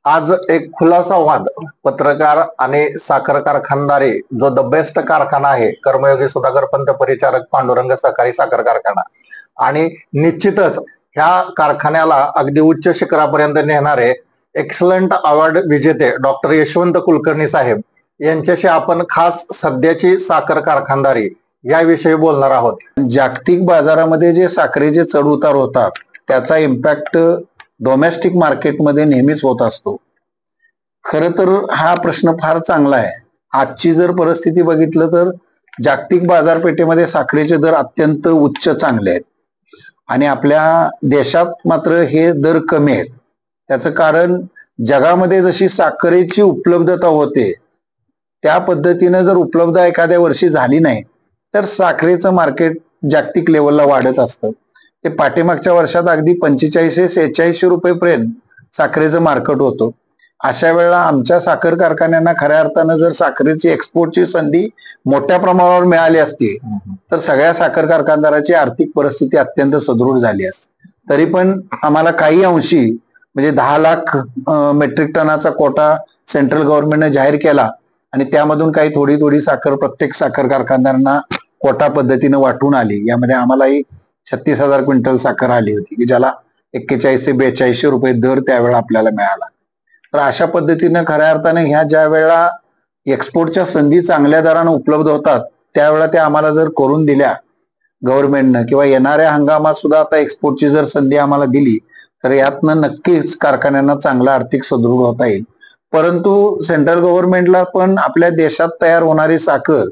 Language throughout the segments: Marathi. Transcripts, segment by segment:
आज एक खुला संवाद पत्रकार आणि साखर कारखानदारी जो द बेस्ट कारखाना आहे कर्मयोगी सुधाकर पंत परिचारक पांडुरंग सहकारी साखर कारखाना आणि निश्चितच ह्या कारखान्याला अगदी उच्च शिखरापर्यंत नेणारे एक्सलंट अवॉर्ड विजेते डॉक्टर यशवंत कुलकर्णी साहेब यांच्याशी आपण खास सध्याची साखर कारखानदारी याविषयी बोलणार आहोत। जागतिक बाजारामध्ये जे साखरेचे चढ उतार होतात त्याचा इम्पॅक्ट डोमेस्टिक मार्केटमध्ये नेहमीच होत असतो। खरं तर हा प्रश्न फार चांगला आहे। आजची जर परिस्थिती बघितलं तर जागतिक बाजारपेठेमध्ये साखरेचे दर अत्यंत उच्च चांगले आहेत आणि आपल्या देशात मात्र हे दर कमी आहेत। त्याचं कारण जगामध्ये जशी साखरेची उपलब्धता होते त्या पद्धतीनं जर उपलब्ध एखाद्या वर्षी झाली नाही तर साखरेचं मार्केट जागतिक लेवलला वाढत असतं। ते पाठीमागच्या वर्षात अगदी 45-46 रुपयेपर्यंत साखरेचं मार्केट होतं। अशा वेळेला आमच्या साखर कारखान्यांना खऱ्या अर्थानं जर साखरेची एक्सपोर्टची संधी मोठ्या प्रमाणावर मिळाली असती तर सगळ्या साखर कारखानदाराची आर्थिक परिस्थिती अत्यंत सदृढ झाली असती। तरी पण आम्हाला काही अंशी म्हणजे 10 लाख मेट्रिक टनाचा कोटा सेंट्रल गव्हर्नमेंटने जाहीर केला आणि त्यामधून काही थोडी थोडी साखर प्रत्येक साखर कारखानदारांना कोटा पद्धतीने वाटून आली। यामध्ये आम्हालाही 36,000 क्विंटल साखर आली होती की ज्याला 41-42 रुपये दर त्यावेळेला आपल्याला मिळाला। तर अशा पद्धतीनं खऱ्या अर्थाने ह्या ज्या वेळेला एक्सपोर्टच्या संधी चांगल्या दराने उपलब्ध होतात त्यावेळेला त्या आम्हाला जर करून दिल्या गव्हर्नमेंटनं किंवा येणाऱ्या हंगामात सुद्धा आता एक्सपोर्टची जर संधी आम्हाला दिली तर यातनं नक्कीच कारखान्यांना चांगला आर्थिक सदृढ होता येईल। परंतु सेंट्रल गव्हर्नमेंटला पण आपल्या देशात तयार होणारी साखर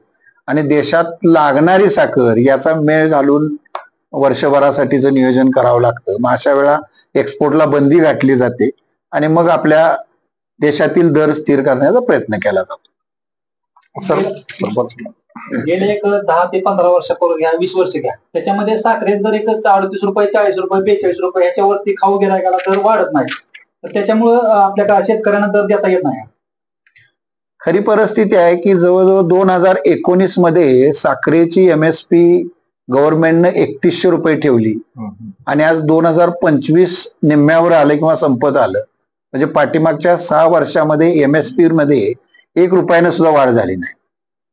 आणि देशात लागणारी साखर याचा मेळ घालून वर्षभरासाठीचं नियोजन करावं लागतं। मग अशा वेळा एक्सपोर्टला बंदी घातली जाते आणि मग आपल्या देशातील दर स्थिर करण्याचा प्रयत्न केला जातो। सर गेले एक 10 ते 15 वर्षापूर्वी घ्या, 20 वर्ष घ्या, त्याच्यामध्ये साखरेत दर एक 38 रुपये, 40 रुपये, 42 रुपये ह्याच्यावरती खाऊ गिरायकाला दर वाढत नाही, तर त्याच्यामुळं आपल्या शेतकऱ्यांना दर देता येत नाही। खरी परिस्थिती आहे की जवळजवळ 2019 मध्ये साखरेची MSP गव्हर्नमेंटनं 3100 रुपये ठेवली आणि आज 2025 निम्म्यावर आलं किंवा संपत आलं, म्हणजे पाठीमागच्या 6 वर्षामध्ये MSP मध्ये 1 रुपयानं सुद्धा वाढ झाली नाही।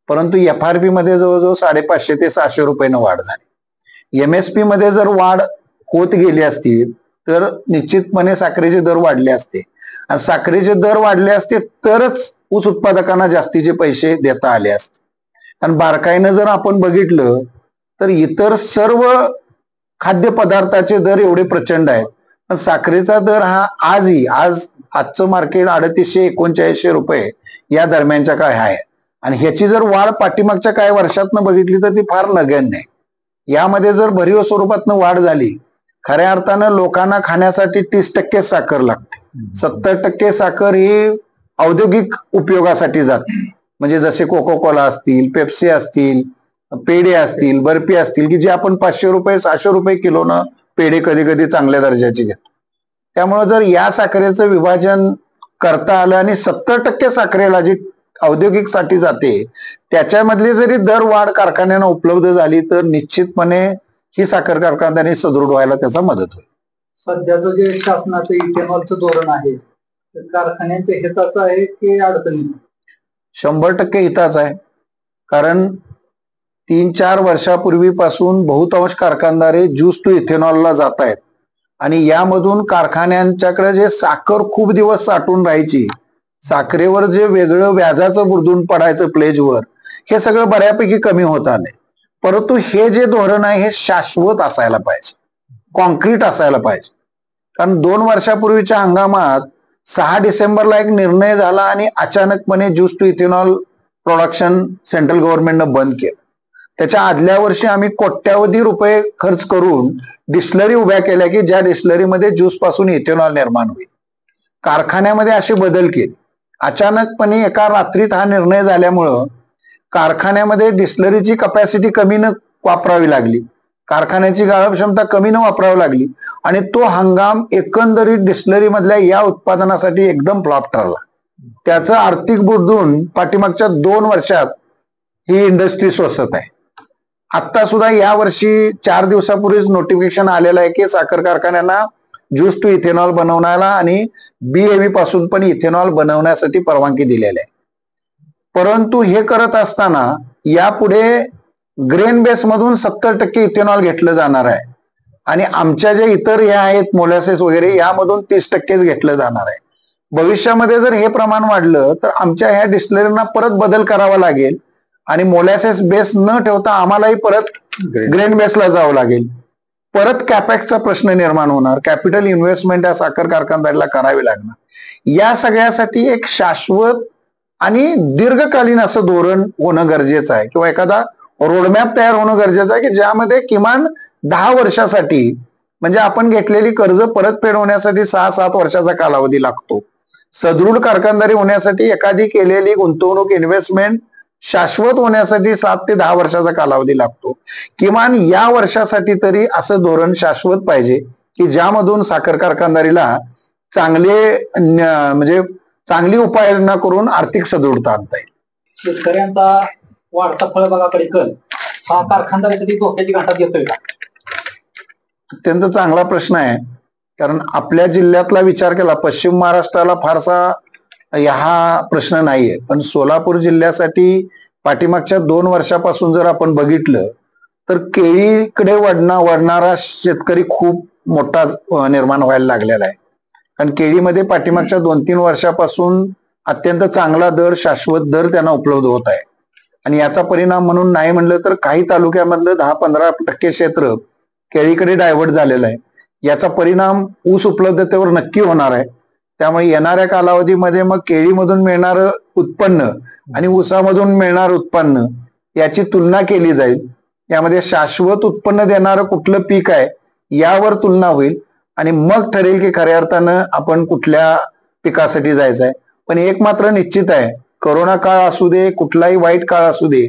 परंतु FRP मध्ये जवळजवळ 550 ते 600 रुपयानं वाढ झाली। MSP मध्ये जर वाढ होत गेली असती तर निश्चितपणे साखरेचे दर वाढले असते आणि साखरेचे दर वाढले असते तरच ऊस उत्पादकांना जास्तीचे पैसे देता आले असते। आणि बारकाईनं जर आपण बघितलं तर इतर सर्व खाद्यपदार्थाचे दर एवढे प्रचंड आहेत पण साखरेचा दर हा आजचं मार्केट 3800-3900 रुपये या दरम्यानच्या काय आहे आणि ह्याची जर वाढ पाठीमागच्या काही वर्षातनं बघितली तर ती फार नगण्य आहे। यामध्ये जर भरीव स्वरूपातनं वाढ झाली, खऱ्या अर्थानं लोकांना खाण्यासाठी 30% साखर लागते, 70% साखर ही औद्योगिक उपयोगासाठी जाते, म्हणजे जसे कोको कोला असतील, पेप्सी असतील, पेढे असतील, बर्फी असतील की जे आपण 500 रुपये 600 रुपये किलोनं पेढे कधी कधी चांगल्या दर्जाचे घेतो। त्यामुळे जर या साखरेचं विभाजन करता आलं आणि 70% साखरेला जी औद्योगिक साठी जाते त्याच्यामधली जरी दर वाढ कारखान्यांना उपलब्ध झाली तर निश्चितपणे ही साखर कारखानदारी सदृढ व्हायला त्याचा मदत होईल। सध्याचं जे शासनाचं इथेनॉलचं धोरण आहे ते कारखान्यांच्या हिताचं आहे की अडचणीचं? 100% हिताचं आहे, कारण 3-4 वर्षापूर्वीपासून बहुतांश कारखानदारे ज्यूस टू इथेनॉलला जात आहेत आणि यामधून कारखान्यांच्याकडे जे साखर खूप दिवस साठून राहायची, साखरेवर जे वेगळं व्याजाचं बुर्दून पडायचं प्लेजवर, हे सगळं बऱ्यापैकी कमी होत आलंय। परंतु हे जे धोरण आहे हे शाश्वत असायला पाहिजे, कॉन्क्रीट असायला पाहिजे। कारण 2 वर्षापूर्वीच्या हंगामात 6 डिसेंबरला एक निर्णय झाला आणि अचानकपणे juice to ethanol production central गव्हर्नमेंटनं बंद केलं। त्याच्या आदल्या वर्षी आम्ही कोट्यावधी रुपये खर्च करून डिस्लरी उभ्या केल्या की ज्या डिस्लरीमध्ये ज्यूस पासून इथेनॉल निर्माण होईल। कारखान्यामध्ये असे बदल केले। अचानकपणे एका रात्रीत हा निर्णय झाल्यामुळं कारखान्यामध्ये डिस्लरीची कपॅसिटी कमी न वापरावी लागली, कारखान्याची गाळप क्षमता कमी न वापरावी लागली आणि तो हंगाम एकंदरीत डिस्लरी मधल्या या उत्पादनासाठी एकदम फ्लॉप ठरला। त्याचं आर्थिक बुडून पाठीमागच्या 2 वर्षात ही इंडस्ट्री स्वसत आहे। आता सुद्धा या वर्षी 4 दिवसापूर्वीच नोटिफिकेशन आलेलं आहे की साखर कारखान्यांना ज्यूस टू इथेनॉल बनवण्याला आणि BAV पासून पण इथेनॉल बनवण्यासाठी परवानगी दिलेली आहे. परंतु हे करत असताना यापुढे ग्रेन बेस मधून 70% इथेनॉल घेतलं जाणार आहे आणि आमच्या जे इतर हे आहेत मोलॅसेस वगैरे यामधून 30%च घेतलं जाणार आहे. भविष्यामध्ये जर हे प्रमाण वाढलं तर आमच्या ह्या डिस्टिलरीना परत बदल करावा लागेल आणि मोलॅसेस बेस न ठेवता आम्हालाही परत ग्रेन बेसला जावं लागेल. परत कॅपॅक्सचा प्रश्न निर्माण होणार, कॅपिटल इन्व्हेस्टमेंट या साखर कारखानदारीला करावी लागणार. या सगळ्यासाठी एक शाश्वत आणि दीर्घकालीन असं धोरण होणं गरजेचं आहे किंवा एखादा रोडमॅप तयार होणं गरजेचं आहे की ज्यामध्ये किमान 10 वर्षासाठी म्हणजे आपण घेतलेली कर्ज परतफेड होण्यासाठी 6-7 वर्षाचा कालावधी लागतो. सदृढ कारखानदारी होण्यासाठी एखादी केलेली गुंतवणूक इन्व्हेस्टमेंट शाश्वत होण्यासाठी 7 ते 10 वर्षाचा कालावधी लागतो. किमान या वर्षासाठी तरी असं धोरण शाश्वत पाहिजे की ज्यामधून साखर कारखानदारीला म्हणजे चांगली उपाययोजना करून आर्थिक सदृढता आणता येईल. शेतकऱ्यांचा वाढता फळबागाकडे कल हा कारखानदारीसाठी धोक्याची घंटा देतोय का? अत्यंत चांगला प्रश्न आहे. कारण आपल्या जिल्ह्यातला विचार केला, पश्चिम महाराष्ट्राला फारसा हा प्रश्न नाहीये, पण सोलापूर जिल्ह्यासाठी पाठीमागच्या 2 वर्षापासून जर आपण बघितलं तर केळीकडे वळणारा शेतकरी खूप मोठा निर्माण व्हायला लागलेला आहे. कारण केळीमध्ये पाठीमागच्या 2-3 वर्षापासून अत्यंत चांगला दर, शाश्वत दर त्यांना उपलब्ध होत आहे आणि याचा परिणाम म्हणून नाही म्हणलं तर काही तालुक्यामधलं 10-15% क्षेत्र केळीकडे डायव्हर्ट झालेलं आहे. याचा परिणाम ऊस उपलब्धतेवर नक्की होणार आहे. त्यामुळे येणाऱ्या कालावधीमध्ये मग केळीमधून मिळणारं उत्पन्न आणि ऊसामधून मिळणारं उत्पन्न याची तुलना केली जाईल. यामध्ये शाश्वत उत्पन्न देणारं कुठलं पीक आहे यावर तुलना होईल आणि मग ठरेल की खऱ्या अर्थानं आपण कुठल्या पिकासाठी जायचं आहे. पण एक मात्र निश्चित आहे, कोरोना काळ असू दे, कुठलाही वाईट काळ असू दे,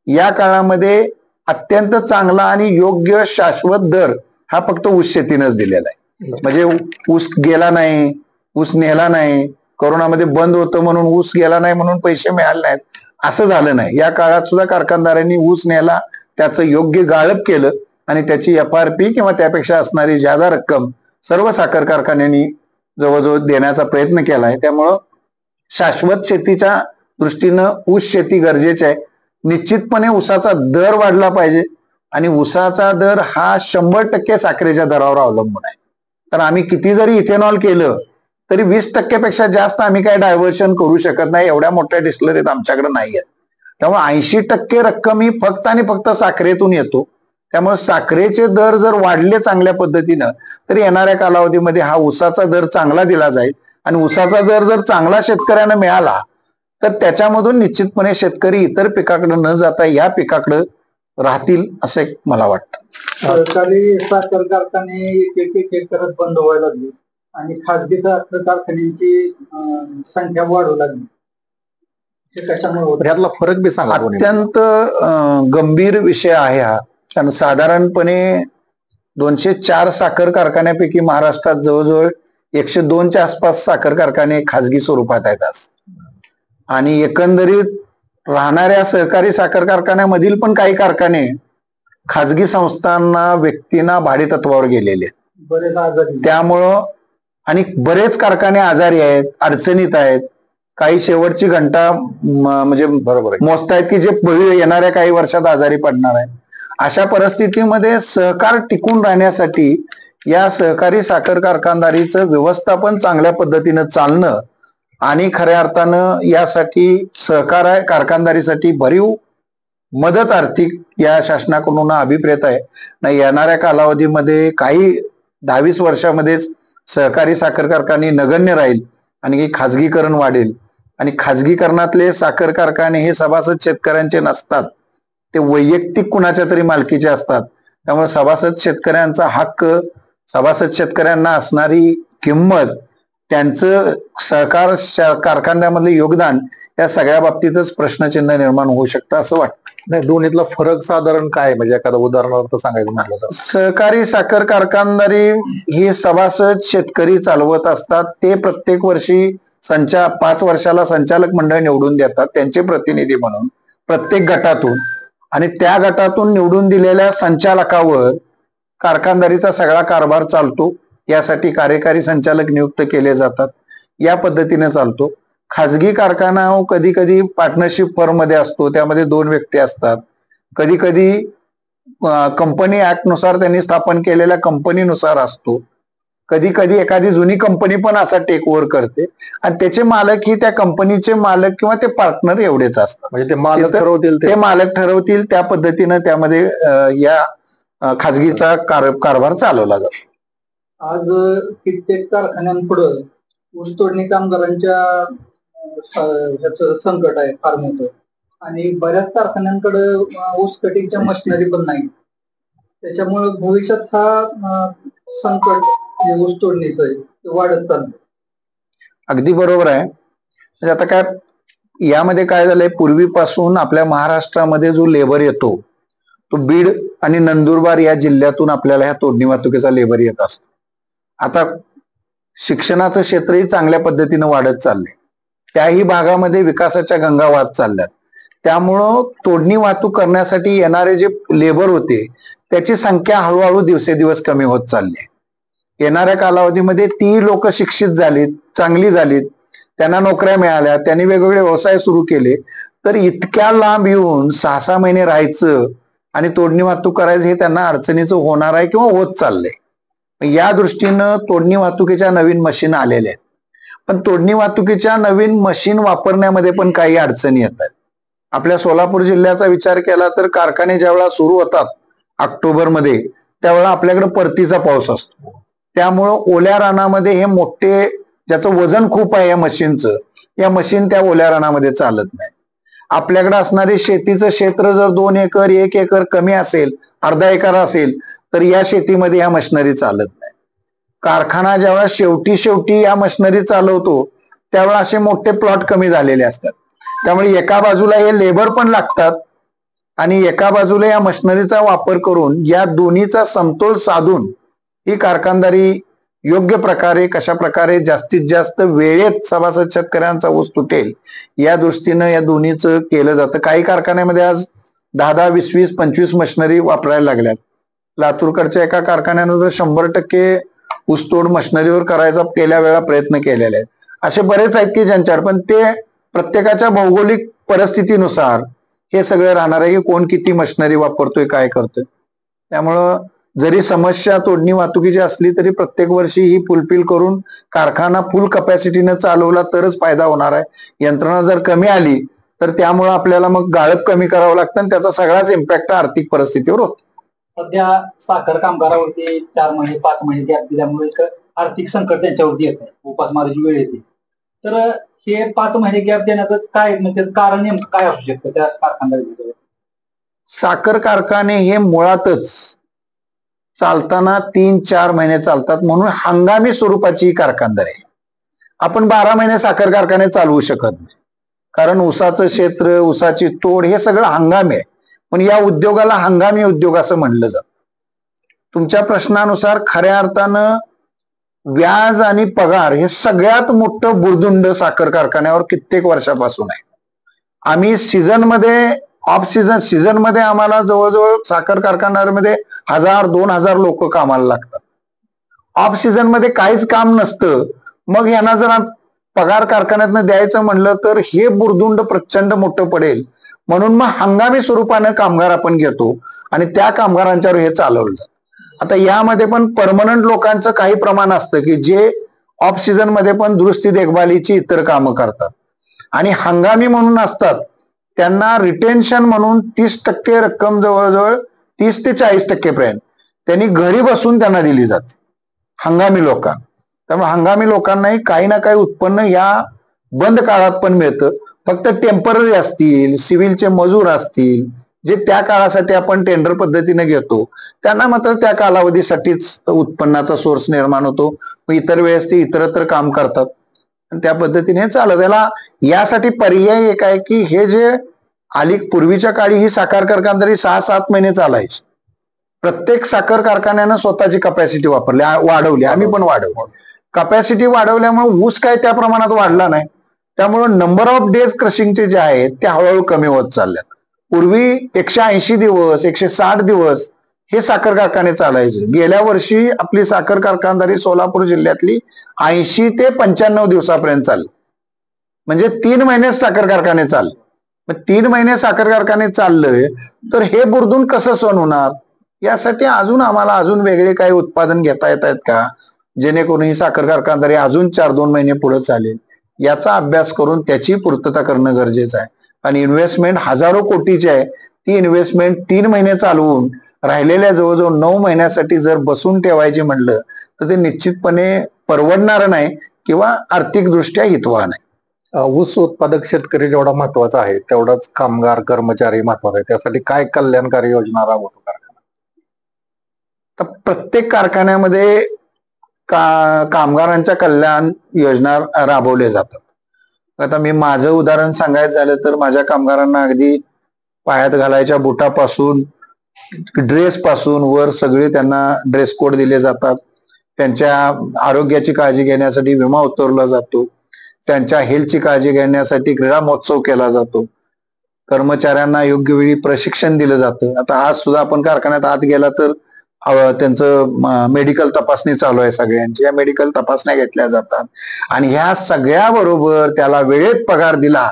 या काळामध्ये अत्यंत चांगला आणि योग्य शाश्वत दर हा फक्त ऊस शेतीनंच दिलेला आहे. म्हणजे ऊस गेला नाही, ऊस नेला नाही, कोरोनामध्ये बंद होतं म्हणून ऊस गेला नाही म्हणून पैसे मिळाले नाहीत असं झालं नाही. या काळात सुद्धा कारखानदारांनी ऊस नेला, त्याचं योग्य गाळप केलं आणि त्याची FRP किंवा त्यापेक्षा असणारी ज्यादा रक्कम सर्व साखर कारखान्यांनी जवळजवळ देण्याचा प्रयत्न केलाय. त्यामुळं शाश्वत शेतीच्या दृष्टीनं ऊस शेती गरजेची आहे. निश्चितपणे ऊसाचा दर वाढला पाहिजे आणि ऊसाचा दर हा 100% साखरेच्या दरावर अवलंबून आहे. तर आम्ही किती जरी इथेनॉल केलं तरी 20% जास्त आम्ही काय डायव्हर्शन करू शकत नाही. एवढ्या मोठ्या डिस्टिलरीत आमच्याकडे नाही आहेत. त्यामुळे 80% रक्कम ही फक्त आणि फक्त साखरेतून येतो. त्यामुळे साखरेचे दर जर वाढले चांगल्या पद्धतीनं तर येणाऱ्या कालावधीमध्ये हा ऊसाचा दर चांगला दिला जाईल आणि ऊसाचा दर जर चांगला शेतकऱ्यांना मिळाला तर त्याच्यामधून निश्चितपणे शेतकरी इतर पिकाकडे न जाता या पिकाकडे राहतील असं मला वाटतं. सरकारी साखर कारखाने एक करत बंद व्हायला लागले आणि खासगी साखर कारखान्यांची संख्या वाढू लागली. हे कशामुळे होतं? यातला फरक बी सांगा. अत्यंत गंभीर विषय आहे हा. कारण साधारणपणे 204 साखर कारखान्यापैकी महाराष्ट्रात जवळजवळ 102च्या आसपास साखर कारखाने खाजगी स्वरूपात आहेत आज. आणि एकंदरीत राहणाऱ्या सहकारी साखर कारखान्यामधील पण काही कारखाने खाजगी संस्थांना, व्यक्तींना भाडेतत्वावर गेलेले आहेत. बरेच आजारी. त्यामुळं आणि बरेच कारखाने आजारी आहेत, अडचणीत आहेत. काही शेवटची घंटा म्हणजे बरोबर मोजतायत की जे येणाऱ्या काही वर्षात आजारी पडणार आहे. अशा परिस्थितीमध्ये सहकार टिकून राहण्यासाठी या सहकारी साखर कारखानदारीचं व्यवस्थापन चांगल्या पद्धतीनं चालणं आणि खऱ्या अर्थानं यासाठी सहकार कारखानदारीसाठी भरीव मदत आर्थिक या शासनाकडून अभिप्रेत आहे. नाही येणाऱ्या कालावधीमध्ये काही 10-20 वर्षामध्येच सहकारी साखर कारखाने नगण्य राहील आणि खाजगीकरण वाढेल आणि खाजगीकरणातले साखर कारखाने हे सभासद शेतकऱ्यांचे नसतात, ते वैयक्तिक कुणाच्या तरी मालकीचे असतात. त्यामुळे सभासद शेतकऱ्यांचा हक्क, सभासद शेतकऱ्यांना असणारी किंमत, त्यांचं सहकार कारखान्यामधलं योगदान या सगळ्या बाबतीतच प्रश्नचिन्ह निर्माण होऊ शकतं असं वाटतं. नाही, दोन्हीतला फरक साधारण काय, म्हणजे एखादा उदाहरणार्थ सांगायचं म्हटलं तर? सहकारी साखर कारखानदारी ही सभासद शेतकरी चालवत असतात. ते प्रत्येक वर्षी 5 वर्षाला संचालक मंडळ निवडून देतात त्यांचे प्रतिनिधी म्हणून प्रत्येक गटातून, आणि त्या गटातून निवडून दिलेल्या संचालकावर कारखानदारीचा सगळा कारभार चालतो. यासाठी कार्यकारी संचालक नियुक्त केले जातात. या पद्धतीने चालतो. खाजगी कारखाना कधी कधी पार्टनरशिप फर्म मध्ये असतो, त्यामध्ये 2 व्यक्ती असतात. कधी कधी कंपनी ऍक्ट नुसार त्यांनी स्थापन केलेल्या कंपनीनुसार असतो. कधी कधी एखादी जुनी कंपनी पण असा टेक ओव्हर करते आणि त्याचे मालक ही त्या कंपनीचे मालक किंवा ते पार्टनर एवढेच असतात. म्हणजे ते मालक ठरवतील ते मालक ठरवतील, त्या पद्धतीनं त्यामध्ये या खाजगीचा कारभार चालवला जातो. आज कित्येक कारखान्यांपुढे ऊसतोडणी कामगारांच्या ह्याचं संकट आहे फार मोठं, आणि बऱ्याच कारखान्यांकडे ऊस कटिंगच्या मशिनरी पण नाही. त्याच्यामुळे भविष्यात हा संकट जे ऊस तोडणीचं आहे ते वाढत चाललं. अगदी बरोबर आहे. म्हणजे आता काय यामध्ये काय झालंय, पूर्वीपासून आपल्या महाराष्ट्रामध्ये जो लेबर येतो तो बीड आणि नंदुरबार या जिल्ह्यातून आपल्याला ह्या तोडणी वाहतुकीचा लेबर येत असतो. आता शिक्षणाचं क्षेत्रही चांगल्या पद्धतीनं वाढत चाललंय, त्याही भागामध्ये विकासाच्या गंगा वाहत चालल्यात. त्यामुळं तोडणी वाहतूक करण्यासाठी येणारे जे लेबर होते त्याची संख्या हळूहळू दिवसेदिवस कमी होत चालली. येणाऱ्या कालावधीमध्ये ती लोक शिक्षित झालीत, चांगली झालीत, त्यांना नोकऱ्या मिळाल्या, त्यांनी वेगवेगळे व्यवसाय सुरू केले, तर इतक्या लांब येऊन 6-6 महिने राहायचं आणि तोडणी वाहतूक करायचं हे त्यांना अडचणीचं होणार आहे किंवा होत चाललंय. या दृष्टीनं तोडणी वाहतुकीच्या नवीन मशीन आलेल्या आहेत. पण तोडणी वाहतुकीच्या नवीन मशीन वापरण्यामध्ये पण काही अडचणी येत आहेत. आपल्या सोलापूर जिल्ह्याचा विचार केला तर कारखाने ज्यावेळेला सुरू होतात ऑक्टोबरमध्ये, त्यावेळेला आपल्याकडे परतीचा पाऊस असतो. त्यामुळं ओल्या रानामध्ये हे मोठे, ज्याचं वजन खूप आहे या मशीनचं, या मशीन त्या ओल्या रानामध्ये चालत नाही. आपल्याकडे असणारे शेतीचं क्षेत्र जर 2 एकर 1 एकर कमी असेल, अर्धा एकर असेल, तर या शेतीमध्ये या मशिनरी चालत नाही. कारखाना ज्यावेळेला शेवटी या मशिनरी चालवतो त्यावेळेला असे मोठे प्लॉट कमी झालेले असतात. त्यामुळे एका बाजूला हे लेबर पण लागतात आणि एका बाजूला या मशिनरीचा वापर करून या दोन्हीचा समतोल साधून ही कारखानदारी योग्य प्रकारे, कशा प्रकारे जास्तीत जास्त वेळेत सभासद शेतकऱ्यांचा ऊस तुटेल या दृष्टीनं या दोन्हीचं केलं जातं. काही कारखान्यामध्ये आज 10-10, 20-20, 25 मशिनरी वापरायला लागल्यात. लातूरकडच्या एका कारखान्यानं जर 100% ऊसतोड मशिनरीवर करायचा गेल्या वेळा प्रयत्न केलेले आहेत. असे बरेच आहेत की ज्यांच्यावर, पण ते प्रत्येकाच्या भौगोलिक परिस्थितीनुसार हे सगळं राहणार आहे की कोण किती मशिनरी वापरतोय, काय करतोय. त्यामुळं जरी समस्या तोडणी वाहतुकीची असली तरी प्रत्येक वर्षी ही फुलफिल करून कारखाना फुल कपॅसिटीनं चालवला तरच फायदा होणार आहे. यंत्रणा जर कमी आली तर त्यामुळे आपल्याला मग गाळप कमी करावं लागतं आणि त्याचा सगळाच इम्पॅक्ट आर्थिक परिस्थितीवर होतो. सध्या साखर कामगारावरती 4 महिने 5 महिने गॅप दिल्यामुळे एक आर्थिक संकट त्यांच्यावरती येत आहे, उपासमारीची वेळ येते. तर हे 5 महिने गॅप देण्याचं काय म्हणजे कारण नेमकं काय असू शकतं त्या कारखानदारीचं? साखर कारखाने हे मुळातच चालताना 3-4 महिने चालतात, म्हणून हंगामी स्वरूपाची ही कारखानदारी आहे. आपण 12 महिने साखर कारखाने चालवू शकत नाही, कारण ऊसाचं क्षेत्र, ऊसाची तोड हे सगळं हंगामी आहे. पण या उद्योगाला हंगामी उद्योग असं म्हणलं जातं. तुमच्या प्रश्नानुसार खऱ्या अर्थानं व्याज आणि पगार हे सगळ्यात मोठं बुरदुंड साखर कारखान्यावर कित्येक वर्षापासून आहे. आम्ही सीझनमध्ये, ऑफ सीझन मध्ये आम्हाला जवळजवळ साखर कारखान्यामध्ये 1000-2000 लोक कामाला लागतात. ऑफ सीझन मध्ये काहीच काम नसतं, मग यांना जर पगार कारखान्यातनं द्यायचं म्हणलं तर हे बुरदुंड प्रचंड मोठं पडेल. म्हणून मग हंगामी स्वरूपानं कामगार आपण घेतो आणि त्या कामगारांच्यावर हे चालवलं जातं. आता यामध्ये पण परमनंट लोकांचं काही प्रमाण असतं की जे ऑफ सीझन मध्ये पण दुरुस्ती देखभालीची इतर कामं करतात, आणि हंगामी म्हणून असतात त्यांना रिटेन्शन म्हणून 30% रक्कम, जवळजवळ 30 ते 40% पर्यंत त्यांनी घरी बसून त्यांना दिली जाते हंगामी लोकांना. त्यामुळे हंगामी लोकांनाही काही ना काही उत्पन्न या बंद काळात पण मिळतं. फक्त टेम्पररी असतील, सिव्हिलचे मजूर असतील, जे त्या काळासाठी आपण टेंडर पद्धतीने घेतो, त्यांना मात्र त्या कालावधीसाठीच उत्पन्नाचा सोर्स निर्माण होतो. इतर वेळेस ते इतरत्र काम करतात आणि त्या पद्धतीने चालत. त्याला यासाठी पर्याय एक आहे की हे जे आली, पूर्वीच्या काळी ही साखर कारखानदारी 6-7 महिने चालायची. प्रत्येक साखर कारखान्यानं स्वतःची कपॅसिटी वाढवली, आम्ही पण वाढवली. कपॅसिटी वाढवल्यामुळे ऊस काय त्या प्रमाणात वाढला नाही, त्यामुळे नंबर ऑफ डेज क्रशिंगचे जे आहेत ते हळूहळू कमी होत चालल्यात. पूर्वी 180 दिवस 160 दिवस हे साखर कारखाने चालायचे. गेल्या वर्षी आपली साखर कारखानदारी सोलापूर जिल्ह्यातली 80 ते 95 दिवसापर्यंत चालली. म्हणजे 3 महिने साखर कारखाने चालले. मग 3 महिने साखर कारखाने चाललंय तर हे बुरदून कसं सण होणार? यासाठी आम्हाला अजून वेगळे काही उत्पादन घेता येत आहेत का, जेणेकरून ही साखर कारखानदारी अजून 4-2 महिने पुढे चालेल, याचा अभ्यास करून त्याची पूर्तता करणं गरजेचं आहे. आणि इन्व्हेस्टमेंट हजारो कोटीची आहे. ती इन्व्हेस्टमेंट 3 महिने चालवून राहिलेल्या जवळजवळ 9 महिन्यासाठी जर बसून ठेवायची म्हणलं तर ते निश्चितपणे परवडणार नाही किंवा आर्थिकदृष्ट्या हितवा नाही. ऊस उत्पादक शेतकरी जेवढा महत्वाचा आहे तेवढाच कामगार कर्मचारी महत्वाचा आहे. त्यासाठी काय कल्याणकारी योजना राबवतो कारखाना? तर प्रत्येक कारखान्यामध्ये कामगारांच्या कल्याण योजना राबवल्या जातात. आता मी माझं उदाहरण सांगायचं झालं तर माझ्या कामगारांना अगदी पायात घालायच्या बुटापासून ड्रेस पासून वर सगळे त्यांना ड्रेस कोड दिले जातात. त्यांच्या आरोग्याची काळजी घेण्यासाठी विमा उतरवला जातो. त्यांच्या हेल्थची काळजी घेण्यासाठी क्रीडा महोत्सव केला जातो. कर्मचाऱ्यांना योग्य वेळी प्रशिक्षण दिलं जातं. आता आज सुद्धा आपण कारखान्यात आत गेला तर त्यांचं मेडिकल तपासणी चालू आहे सगळ्यांची. या मेडिकल तपासण्या घेतल्या जातात आणि ह्या सगळ्या बरोबर त्याला वेळेत पगार दिला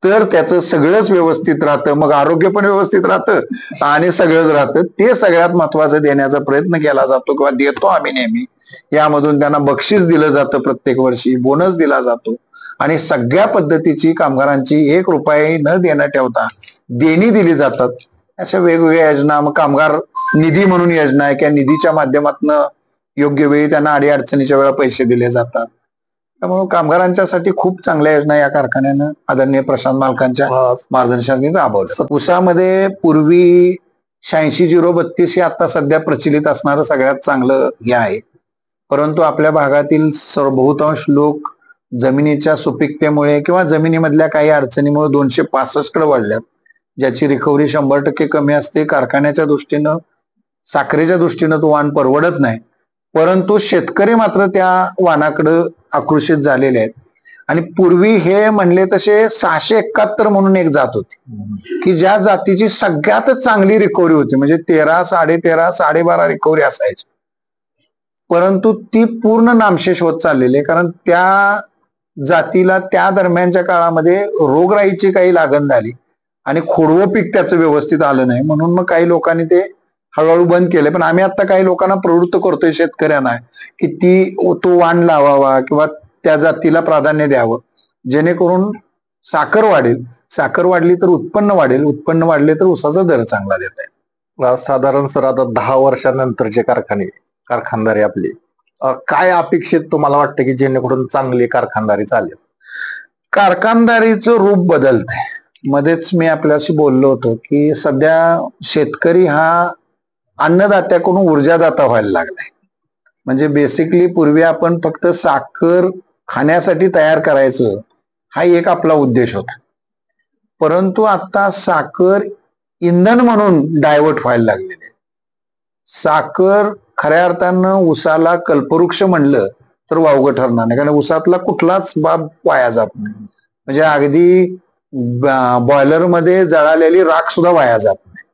तर त्याचं सगळंच व्यवस्थित राहतं. मग आरोग्य पण व्यवस्थित राहतं आणि सगळंच राहतं. ते सगळ्यात महत्वाचं देण्याचा प्रयत्न केला जातो किंवा देतो आम्ही नेहमी. यामधून त्यांना बक्षीस दिलं जातं, प्रत्येक वर्षी बोनस दिला जातो आणि सगळ्या पद्धतीची कामगारांची 1 रुपया न देणं ठेवता देणी दिली जातात. अशा वेगवेगळ्या योजना, मग कामगार निधी म्हणून योजना आहे, किंवा निधीच्या माध्यमातून योग्य वेळी त्यांना अडीअडचणीच्या वेळा पैसे दिले जातात. त्यामुळे कामगारांच्यासाठी खूप चांगल्या योजना या कारखान्यानं आदरणीय प्रशांत मालकांच्या मार्गदर्शनाने राबवल्या. ऊसामध्ये पूर्वी 86-032 हे आता सध्या प्रचलित असणारं सगळ्यात चांगलं हे आहे. परंतु आपल्या भागातील बहुतांश लोक जमिनीच्या सुपीकतेमुळे किंवा जमिनीमधल्या काही अडचणीमुळे 265 कडे वाढल्यात, ज्याची रिकव्हरी 100% कमी असते. कारखान्याच्या दृष्टीनं, साखरेच्या दृष्टीनं तो वाण परवडत नाही. परंतु शेतकरी मात्र त्या वाणाकडे आकृषित झालेले आहेत. आणि पूर्वी हे म्हणले तसे 671 म्हणून एक जात होती की ज्या जातीची सगळ्यातच चांगली रिकव्हरी होती, म्हणजे 13, 13.5, 12.5 रिकव्हरी असायची. परंतु ती पूर्ण नामशेष होत चाललेली आहे, कारण त्या जातीला त्या दरम्यानच्या काळामध्ये रोगराईची काही लागण झाली आणि खोडवं पीक त्याचं व्यवस्थित आलं नाही, म्हणून मग काही लोकांनी ते हळूहळू बंद केले. पण आम्ही आता काही लोकांना प्रवृत्त करतोय शेतकऱ्यांना की तो वाण लावावा किंवा त्या जातीला प्राधान्य द्यावं, जेणेकरून साखर वाढेल. साखर वाढली तर उत्पन्न वाढेल, उत्पन्न वाढले तर ऊसाचा दर चांगला देता येईल. साधारण सर आता 10 वर्षानंतरचे कारखानदारी आपली काय अपेक्षित तुम्हाला वाटतं की जेणेकरून चांगली कारखानदारी चालेल? कारखानदारीचं रूप बदलतंय. मध्येच मी आपल्याशी बोललो होतो की सध्या शेतकरी हा अन्नदात्याकडून ऊर्जादाता व्हायला लागलाय. म्हणजे बेसिकली पूर्वी आपण फक्त साखर खाण्यासाठी तयार करायचं हा एक आपला उद्देश होता, परंतु आता साखर इंधन म्हणून डायव्हर्ट व्हायला लागलेले. साखर खऱ्या अर्थानं ऊसाला कल्पवृक्ष म्हणलं तर वावगं ठरणार नाही, कारण ऊसातला कुठलाच बाब वाया जात नाही. म्हणजे अगदी बॉयलरमध्ये जळालेली राख सुद्धा वाया जात नाही.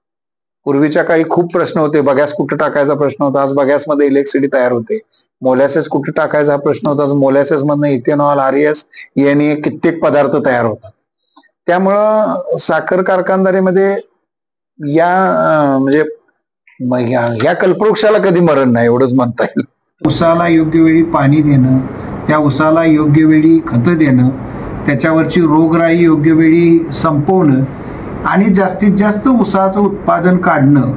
पूर्वीच्या काळी खूप प्रश्न होते, बगॅस कुठं टाकायचा प्रश्न होता, आज बगॅसमध्ये इलेक्ट्रिसिटी तयार होते. मोलॅसेस कुठे टाकायचा हा प्रश्न होता, आज मोलॅसेस मधनं इथेनॉल, RES याने कित्येक पदार्थ तयार होतात. त्यामुळं साखर कारखानदारीमध्ये म्हणजे या कल्पवृक्षाला कधी मरण नाही, एवढंच म्हणता येईल. ऊसाला योग्य वेळी पाणी देणं, त्या ऊसाला योग्य वेळी खतं देणं, त्याच्यावरची रोगराई योग्य वेळी संपवणं आणि जास्तीत जास्त ऊसाचं उत्पादन काढणं,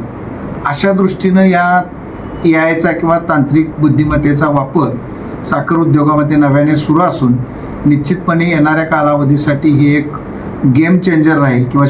अशा दृष्टीनं या AI किंवा तांत्रिक बुद्धिमत्तेचा वापर साखर उद्योगामध्ये नव्याने सुरू असून निश्चितपणे येणाऱ्या कालावधीसाठी ही एक गेम चेंजर राहील किंवा